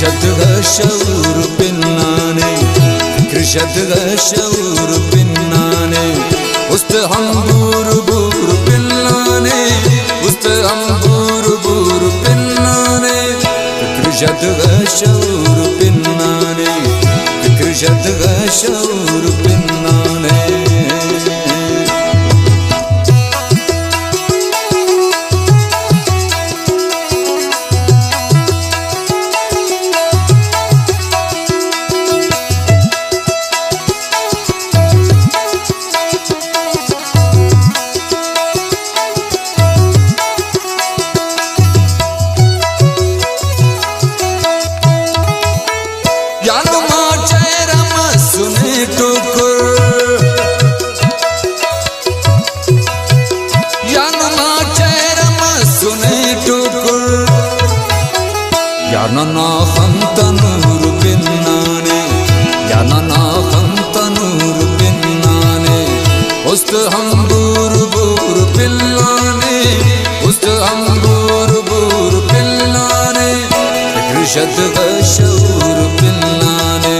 शौर पिन्नाने शौर पिन्नाने उस्त हम बूर पिन्नाने उस्त हम बूर पिन्नाने शौर पिन्नाने शौर पिन्नाने याना हम तनूर पिन्नाने याना हम तनूर पिन्नाने उस्त हम बूर पिल्लाने उस्त हम बूर पिल्लाने शौर पिल्लाने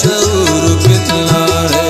शौर पिल्लाने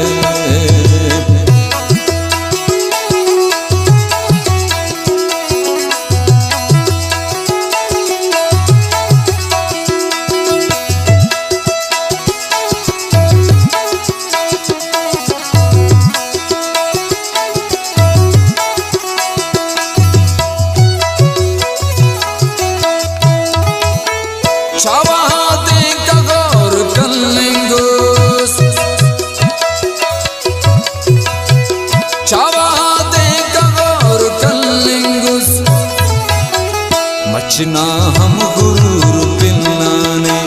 मचना हम गुरूर पिन्नाने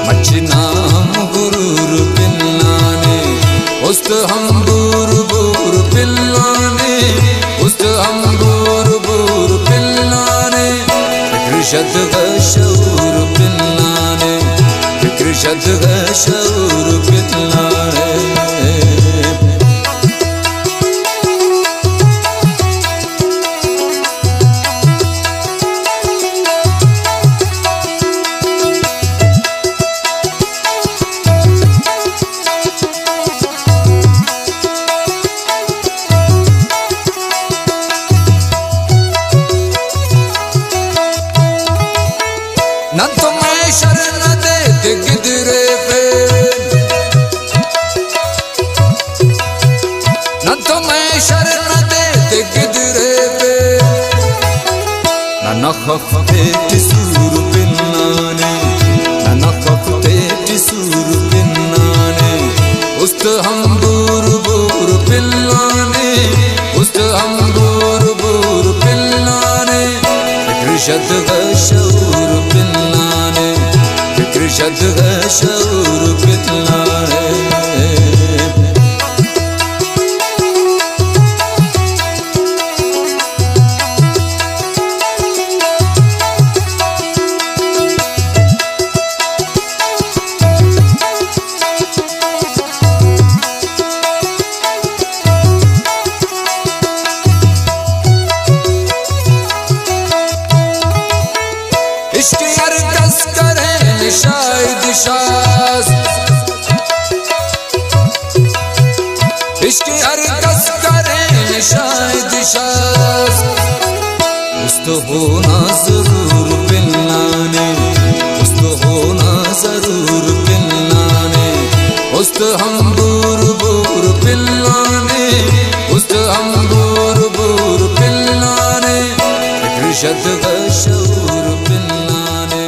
मचना हम गुरूर पिन्नाने उस्त हम बूर पिल्लाने उस्त हम बूर पिल्लाने शौर पिल्लाने शौर पिल्लाने न तो मैं शरण दे गिदरे पे न तो मैं शरण दे गिदरे पे न खफते टिसूर पिन्नाने न खफते टिसूर पिन्नाने उस्त हम बूर पिल्लाने उस्त हम बूर पिल्लाने शौर पिल्लाने शौर पिल्लाने इसके हर कस करे शायद शास इसके हर कस करे शायद शास उस्त होना जरूर पिल्लाने उस्त होना जरूर पिल्लाने उस्त हम बूर पिल्लाने उस्त हम बूर पिल्लाने शौर पिल्लाने